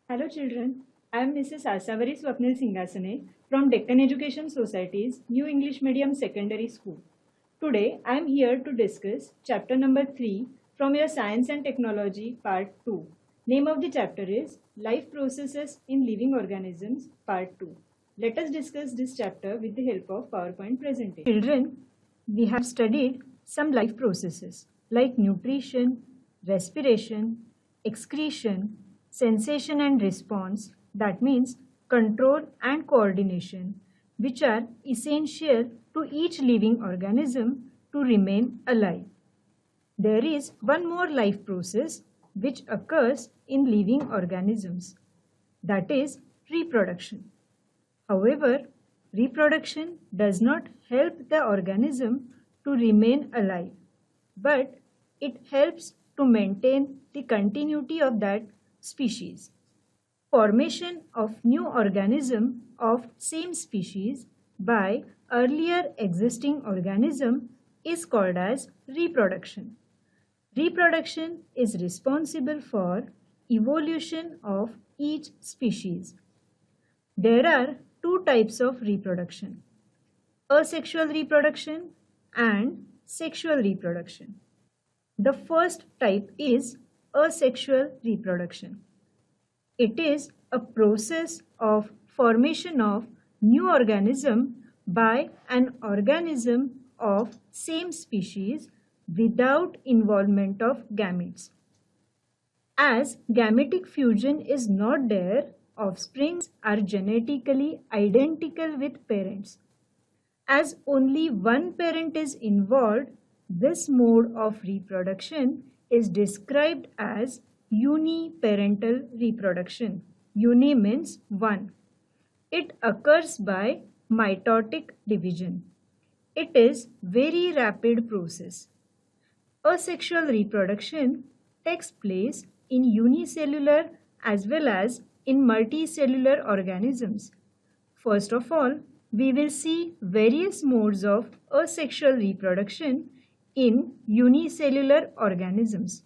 Hello children, I am Mrs. Asavari Singasane from Deccan Education Society's New English Medium Secondary School. Today I am here to discuss chapter number 3 from your Science and Technology part 2. Name of the chapter is Life Processes in Living Organisms part 2. Let us discuss this chapter with the help of PowerPoint presentation. Children, we have studied some life processes like nutrition, respiration, excretion, sensation and response, that means control and coordination, which are essential to each living organism to remain alive. There is one more life process which occurs in living organisms, that is reproduction. However, reproduction does not help the organism to remain alive, but it helps to maintain the continuity of that species. Formation of new organism of same species by earlier existing organism is called as reproduction. Reproduction is responsible for evolution of each species. There are two types of reproduction: asexual reproduction and sexual reproduction. The first type is asexual reproduction. It is a process of formation of new organism by an organism of same species without involvement of gametes. As gametic fusion is not there, offsprings are genetically identical with parents. As only one parent is involved, this mode of reproduction is described as uniparental reproduction. Uni means one. It occurs by mitotic division. It is very rapid process. Asexual reproduction takes place in unicellular as well as in multicellular organisms. First of all, we will see various modes of asexual reproduction in unicellular organisms.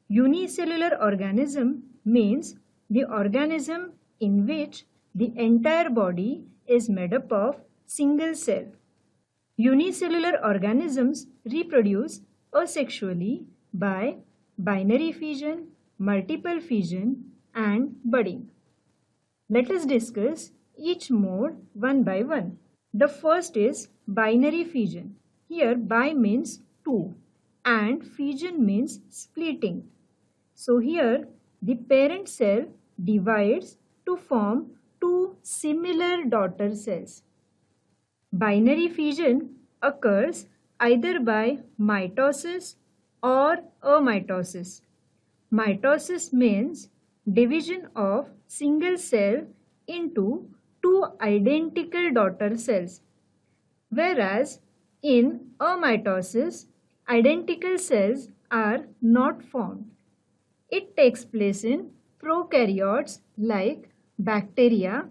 Unicellular organism means the organism in which the entire body is made up of single cell. Unicellular organisms reproduce asexually by binary fission, multiple fission, and budding. Let us discuss each mode one by one. The first is binary fission. Here bi means two and fission means splitting. So here the parent cell divides to form two similar daughter cells. Binary fission occurs either by mitosis or amitosis. Mitosis means division of single cell into two identical daughter cells, whereas in amitosis, identical cells are not formed. It takes place in prokaryotes like bacteria,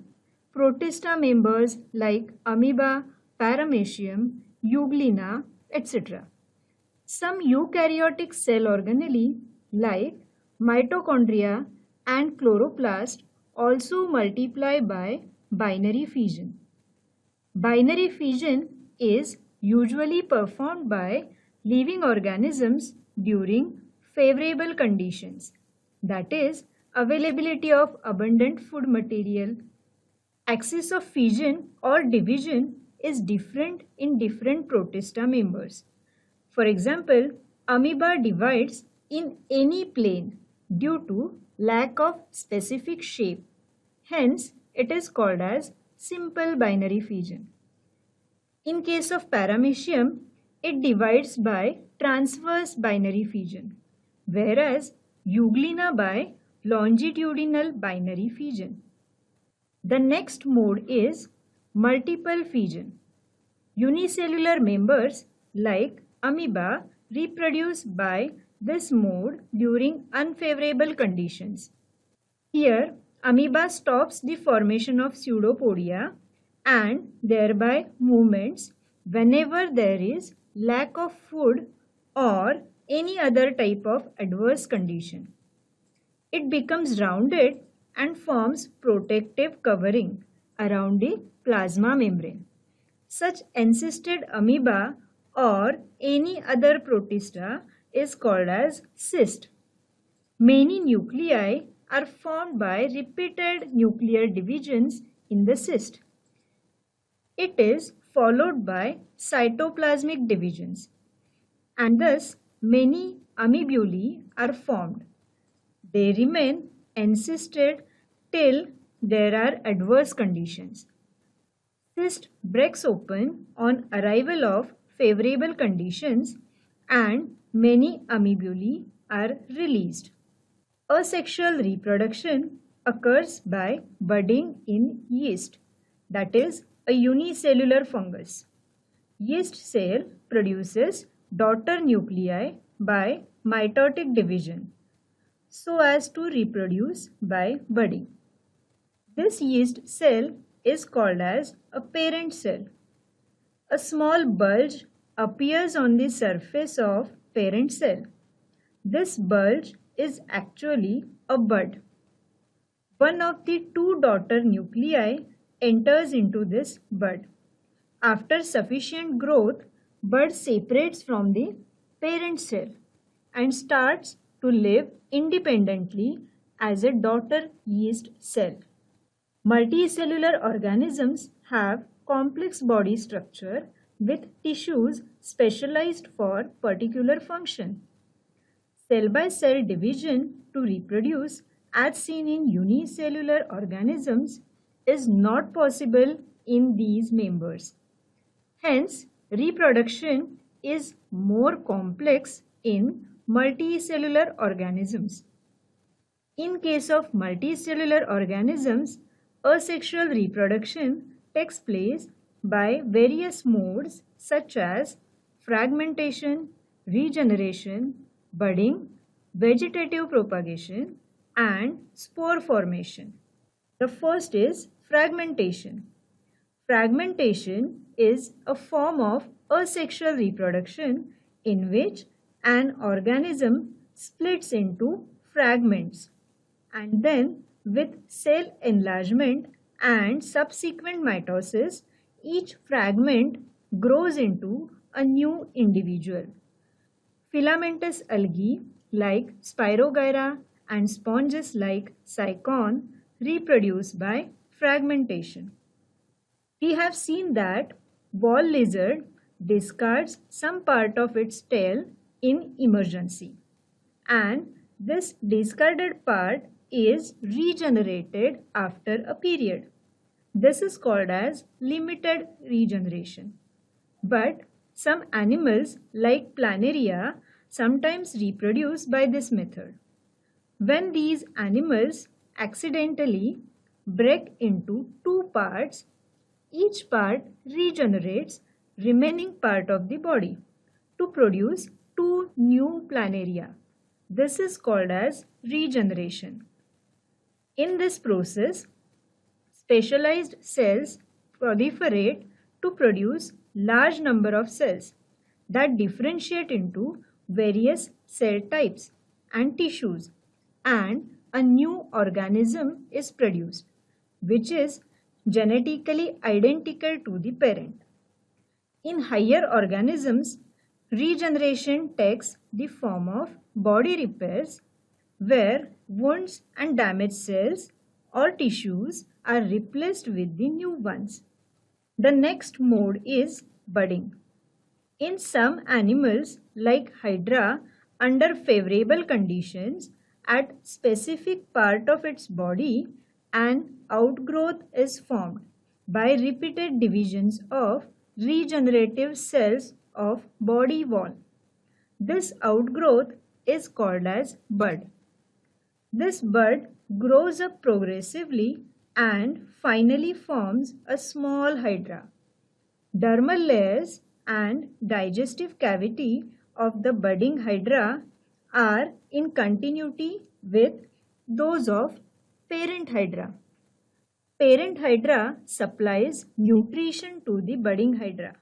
protista members like amoeba, paramecium, euglena, etc. Some eukaryotic cell organelle like mitochondria and chloroplast also multiply by binary fission. Binary fission is usually performed by living organisms during favorable conditions, that is, availability of abundant food material. Axis of fission or division is different in different protista members. For example, amoeba divides in any plane due to lack of specific shape. Hence, it is called as simple binary fission. In case of paramecium, it divides by transverse binary fission, whereas euglena by longitudinal binary fission. The next mode is multiple fission. Unicellular members like amoeba reproduce by this mode during unfavorable conditions. Here, amoeba stops the formation of pseudopodia and thereby movements whenever there is lack of food or any other type of adverse condition. It becomes rounded and forms protective covering around the plasma membrane. Such encysted amoeba or any other protista is called as cyst. Many nuclei are formed by repeated nuclear divisions in the cyst. It is followed by cytoplasmic divisions, and thus many amoebulae are formed. They remain encysted till there are adverse conditions. Cyst breaks open on arrival of favorable conditions and many amoebulae are released. Asexual reproduction occurs by budding in yeast, that is, a unicellular fungus. Yeast cell produces daughter nuclei by mitotic division so as to reproduce by budding. This yeast cell is called as a parent cell. A small bulge appears on the surface of parent cell. This bulge is actually a bud. One of the two daughter nuclei enters into this bud. After sufficient growth, bud separates from the parent cell and starts to live independently as a daughter yeast cell. Multicellular organisms have complex body structure with tissues specialized for particular function. Cell-by-cell division to reproduce, as seen in unicellular organisms, is not possible in these members. Hence, reproduction is more complex in multicellular organisms. In case of multicellular organisms, asexual reproduction takes place by various modes such as fragmentation, regeneration, budding, vegetative propagation, and spore formation. The first is fragmentation. Fragmentation is a form of asexual reproduction in which an organism splits into fragments and then with cell enlargement and subsequent mitosis, each fragment grows into a new individual. Filamentous algae like Spirogyra and sponges like Cycon reproduce by fragmentation. We have seen that wall lizard discards some part of its tail in emergency, and this discarded part is regenerated after a period. This is called as limited regeneration. But some animals like planaria sometimes reproduce by this method. When these animals accidentally break into two parts, each part regenerates remaining part of the body to produce two new planaria. This is called as regeneration. In this process, specialized cells proliferate to produce large number of cells that differentiate into various cell types and tissues, and a new organism is produced, which is genetically identical to the parent. In higher organisms, regeneration takes the form of body repairs where wounds and damaged cells or tissues are replaced with the new ones. The next mode is budding. In some animals like Hydra, under favorable conditions, at specific part of its body, an outgrowth is formed by repeated divisions of regenerative cells of body wall. This outgrowth is called as bud. This bud grows up progressively and finally forms a small hydra. Dermal layers and digestive cavity of the budding hydra are in continuity with those of parent hydra. Parent hydra supplies nutrition to the budding hydra.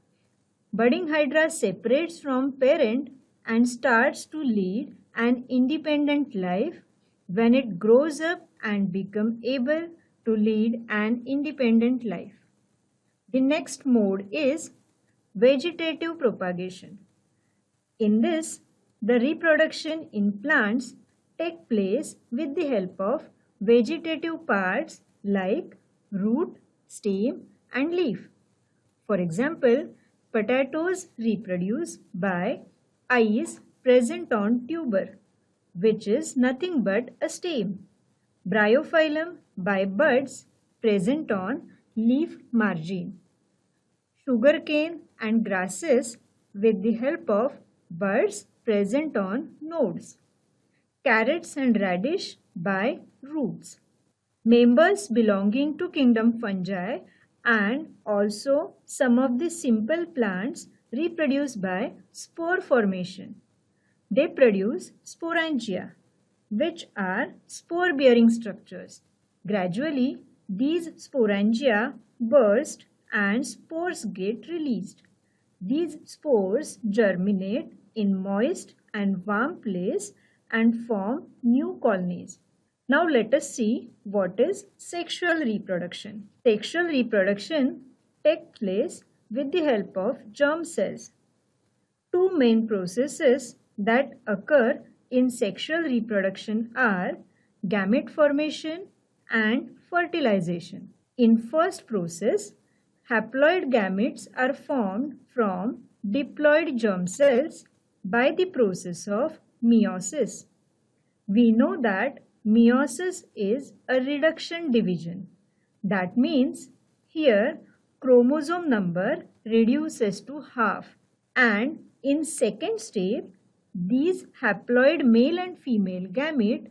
Budding hydra separates from parent and starts to lead an independent life when it grows up and becomes able to lead an independent life. The next mode is vegetative propagation. In this, the reproduction in plants take place with the help of vegetative parts like root, stem and leaf. For example, potatoes reproduce by eyes present on tuber, which is nothing but a stem. Bryophyllum by buds present on leaf margin. Sugarcane and grasses with the help of buds present on nodes. Carrots and radish by roots. Members belonging to kingdom fungi and also some of the simple plants reproduce by spore formation. They produce sporangia, which are spore-bearing structures. Gradually, these sporangia burst and spores get released. These spores germinate in moist and warm place and form new colonies. Now let us see what is sexual reproduction. Sexual reproduction takes place with the help of germ cells. Two main processes that occur in sexual reproduction are gamete formation and fertilization. In first process, haploid gametes are formed from diploid germ cells by the process of meiosis. We know that meiosis is a reduction division. That means here chromosome number reduces to half, and in second step these haploid male and female gamete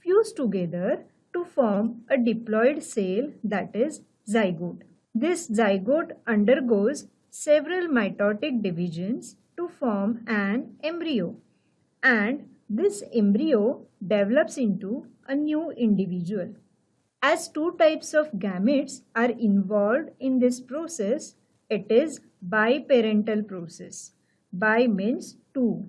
fuse together to form a diploid cell, that is zygote. This zygote undergoes several mitotic divisions to form an embryo, and this embryo develops into a new individual. As two types of gametes are involved in this process, it is biparental process. Bi means two.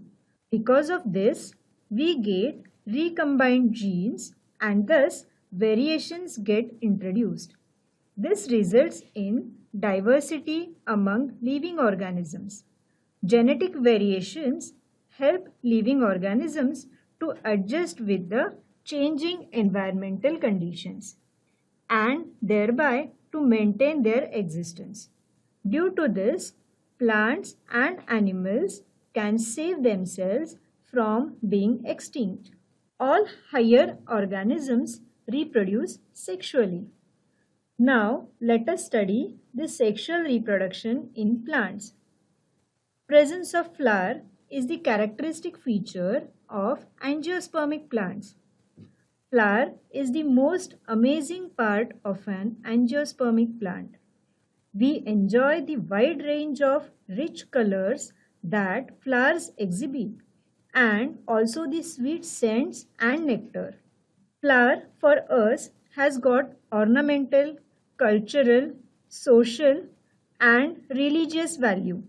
Because of this, we get recombined genes and thus variations get introduced. This results in diversity among living organisms. Genetic variations help living organisms to adjust with the changing environmental conditions and thereby to maintain their existence. Due to this, plants and animals can save themselves from being extinct. All higher organisms reproduce sexually. Now, let us study the sexual reproduction in plants. Presence of flower is the characteristic feature of angiospermic plants. Flower is the most amazing part of an angiospermic plant. We enjoy the wide range of rich colors that flowers exhibit and also the sweet scents and nectar. Flower for us has got ornamental, cultural, social and religious value.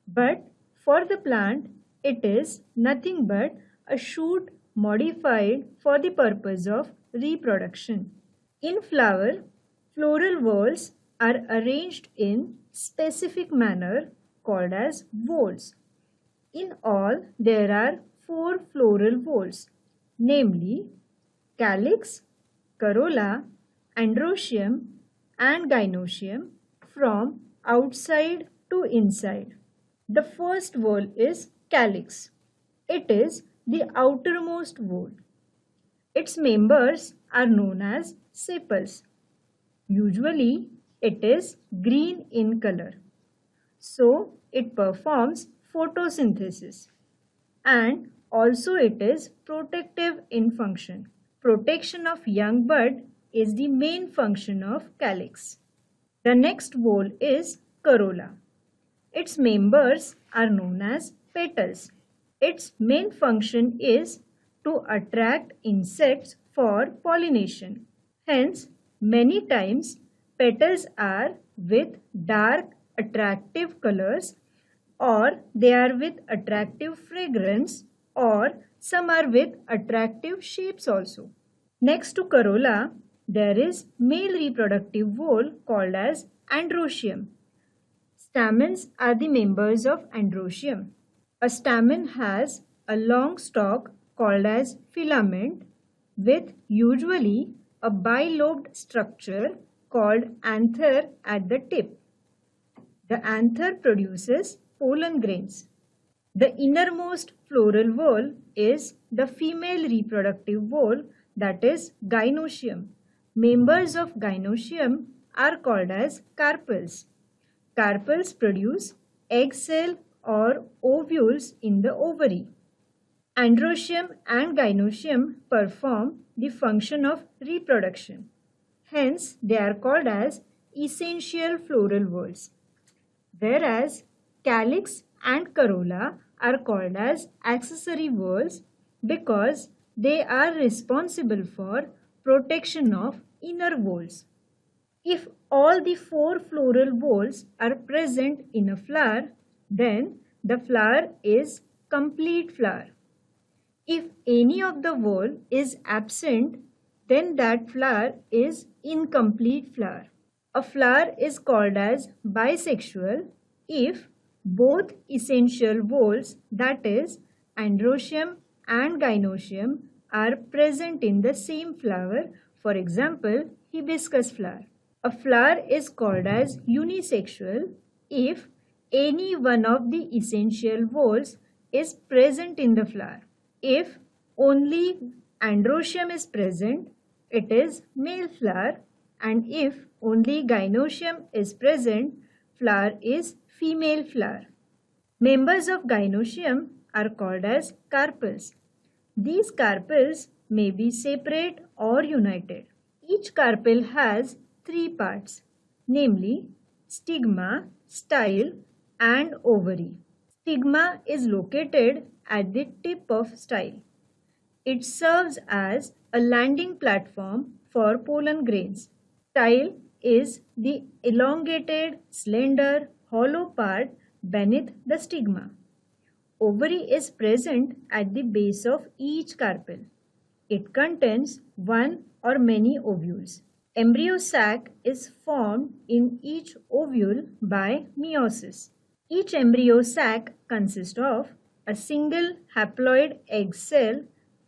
But for the plant, it is nothing but a shoot modified for the purpose of reproduction. In flower, floral whorls are arranged in specific manner called as whorls. In all, there are 4 floral whorls, namely calyx, corolla, androecium and gynoecium from outside to inside. The first whorl is calyx. It is the outermost whorl. Its members are known as sepals. Usually, it is green in color. So, it performs photosynthesis and also it is protective in function. Protection of young bud is the main function of calyx. The next whorl is corolla. Its members are known as petals. Its main function is to attract insects for pollination. Hence, many times petals are with dark attractive colors or they are with attractive fragrance or Some are with attractive shapes also. Next to corolla, there is male reproductive whorl called as androecium. Stamens are the members of androecium. A stamen has a long stalk called as filament with usually a bilobed structure called anther at the tip. The anther produces pollen grains. The innermost floral whorl is the female reproductive whorl, that is gynoecium. Members of gynoecium are called as carpels. Carpels produce egg cell or ovules in the ovary. Androecium and gynoecium perform the function of reproduction. Hence, they are called as essential floral whorls. Whereas calyx and corolla are called as accessory whorls because they are responsible for protection of inner whorls. If all the four floral whorls are present in a flower, then the flower is complete flower. If any of the whorl is absent, then that flower is incomplete flower. A flower is called as bisexual if both essential whorls, that is androecium and gynoecium, are present in the same flower, for example, hibiscus flower. A flower is called as unisexual if any one of the essential whorls is present in the flower. If only androecium is present, it is male flower, and if only gynoecium is present, flower is female flower. Members of gynoecium are called as carpels. These carpels may be separate or united. Each carpel has three parts, namely stigma, style, and ovary. Stigma is located at the tip of style. It serves as a landing platform for pollen grains. Style is the elongated, slender, hollow part beneath the stigma. Ovary is present at the base of each carpel. It contains one or many ovules. Embryo sac is formed in each ovule by meiosis. Each embryo sac consists of a single haploid egg cell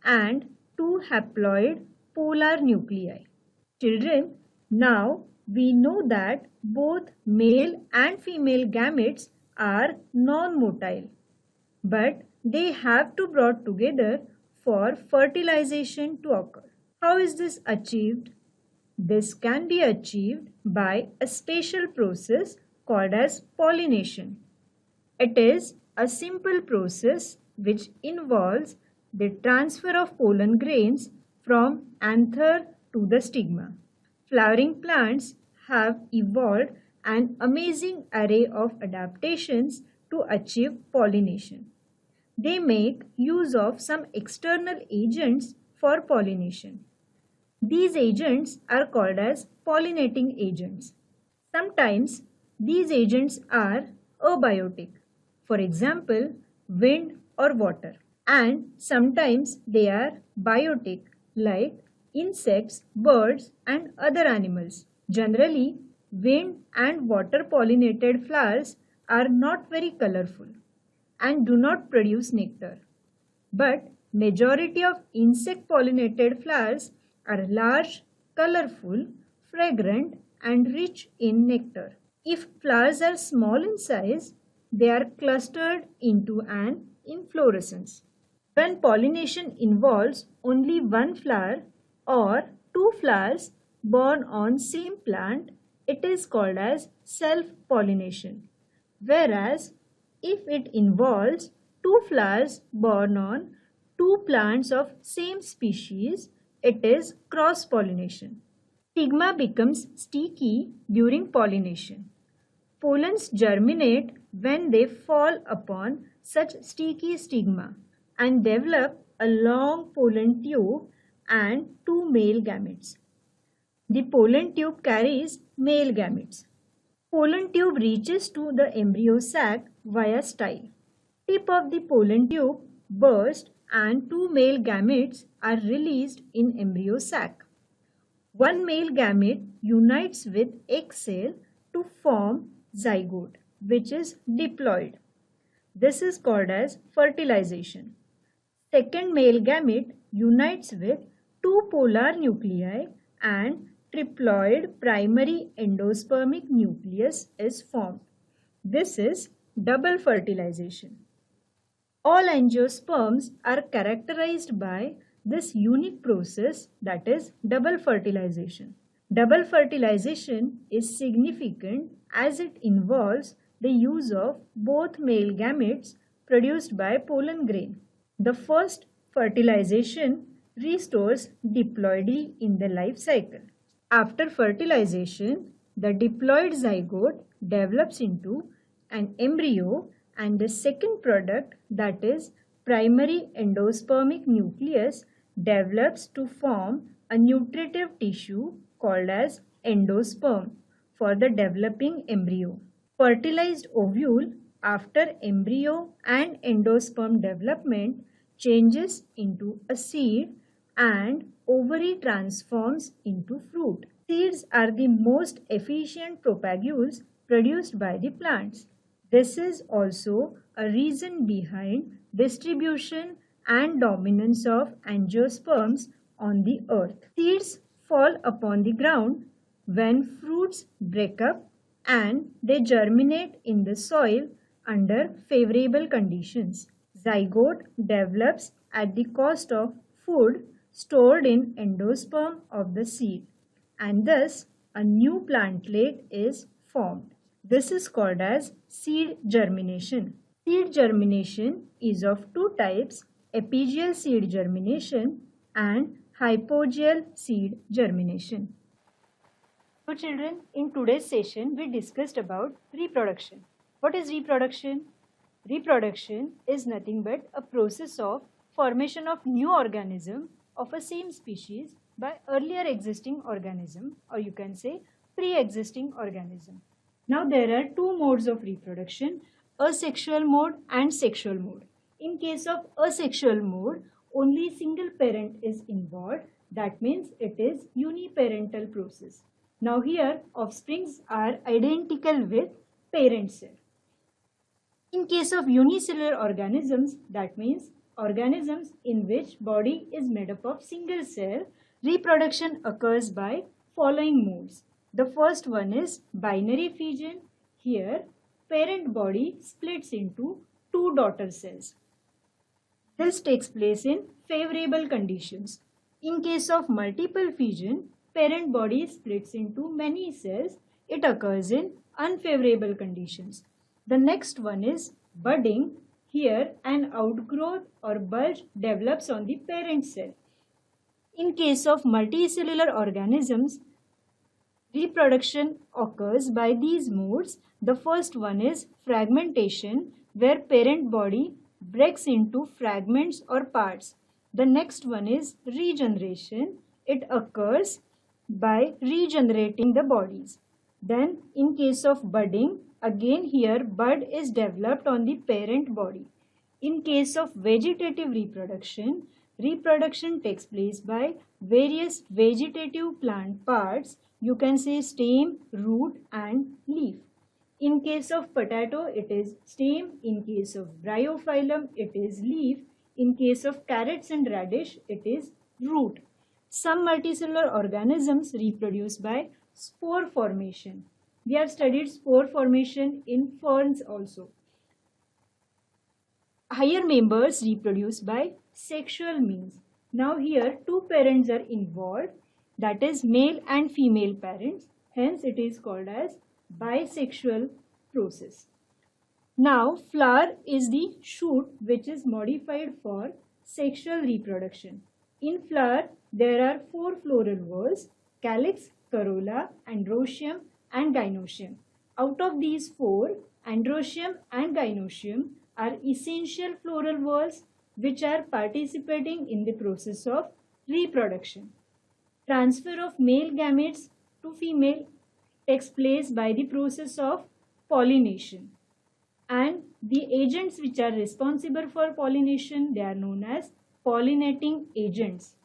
and two haploid polar nuclei. Children, now we know that both male and female gametes are non-motile, but they have to brought together for fertilization to occur. How is this achieved? This can be achieved by a special process called as pollination. It is a simple process which involves the transfer of pollen grains from anther to the stigma. Flowering plants have evolved an amazing array of adaptations to achieve pollination. They make use of some external agents for pollination. These agents are called as pollinating agents. Sometimes these agents are abiotic, for example, wind or water, and sometimes they are biotic, like insects, birds, and other animals. Generally, wind and water pollinated flowers are not very colorful and do not produce nectar. But majority of insect pollinated flowers are large, colorful, fragrant, and rich in nectar. If flowers are small in size, they are clustered into an inflorescence. When pollination involves only one flower or two flowers born on same plant, it is called as self-pollination. Whereas if it involves two flowers born on two plants of same species, it is cross-pollination. Stigma becomes sticky during pollination. Pollens germinate when they fall upon such sticky stigma and develop a long pollen tube and two male gametes. The pollen tube carries male gametes. Pollen tube reaches to the embryo sac via style. Tip of the pollen tube bursts and two male gametes are released in embryo sac. One male gamete unites with egg cell to form zygote, which is diploid. This is called as fertilization. Second male gamete unites with two polar nuclei and triploid primary endospermic nucleus is formed. This is double fertilization. All angiosperms are characterized by this unique process, that is double fertilization. Double fertilization is significant as it involves the use of both male gametes produced by pollen grain. The first fertilization restores diploidy in the life cycle. After fertilization, the diploid zygote develops into an embryo, and the second product, that is primary endospermic nucleus, develops to form a nutritive tissue called as endosperm for the developing embryo. Fertilized ovule after embryo and endosperm development changes into a seed and ovary transforms into fruit. Seeds are the most efficient propagules produced by the plants. This is also a reason behind distribution and dominance of angiosperms on the earth. Seeds fall upon the ground when fruits break up and they germinate in the soil under favorable conditions. Zygote develops at the cost of food stored in endosperm of the seed, and thus a new plantlet is formed. This is called as seed germination. Seed germination is of two types, epigeal seed germination and hypogeal seed germination. So children, in today's session we discussed about reproduction. What is reproduction? Reproduction is nothing but a process of formation of new organism of a same species by earlier existing organism, or you can say pre-existing organism. Now there are two modes of reproduction, asexual mode and sexual mode. In case of asexual mode, only single parent is involved. That means it is uniparental process. Now here offsprings are identical with parent cell. In case of unicellular organisms, that means organisms in which body is made up of single cell, reproduction occurs by following modes. The first one is binary fission. Here, parent body splits into two daughter cells. This takes place in favorable conditions. In case of multiple fission, parent body splits into many cells. It occurs in unfavorable conditions. The next one is budding. Here, an outgrowth or bulge develops on the parent cell. In case of multicellular organisms, reproduction occurs by these modes. The first one is fragmentation, where parent body breaks into fragments or parts. The next one is regeneration. It occurs by regenerating the bodies. Then in case of budding, again here bud is developed on the parent body. In case of vegetative reproduction, reproduction takes place by various vegetative plant parts. You can say stem, root and leaf. In case of potato, it is stem. In case of bryophyllum, it is leaf. In case of carrots and radish, it is root. Some multicellular organisms reproduce by spore formation. We have studied spore formation in ferns also. Higher members reproduce by sexual means. Now here two parents are involved, that is male and female parents. Hence it is called as bisexual process. Now flower is the shoot which is modified for sexual reproduction. In flower there are four floral whorls: calyx, corolla, androecium and gynoecium. Out of these four, androecium and gynoecium are essential floral whorls which are participating in the process of reproduction. Transfer of male gametes to female takes place by the process of pollination. And the agents which are responsible for pollination, they are known as pollinating agents.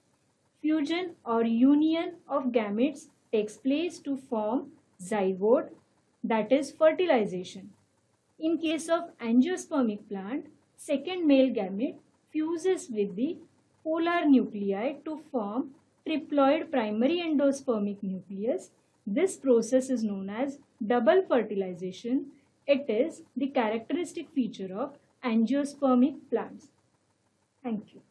Fusion or union of gametes takes place to form zygote, that is fertilization. In case of angiospermic plant, second male gamete fuses with the polar nuclei to form triploid primary endospermic nucleus. This process is known as double fertilization. It is the characteristic feature of angiospermic plants. Thank you.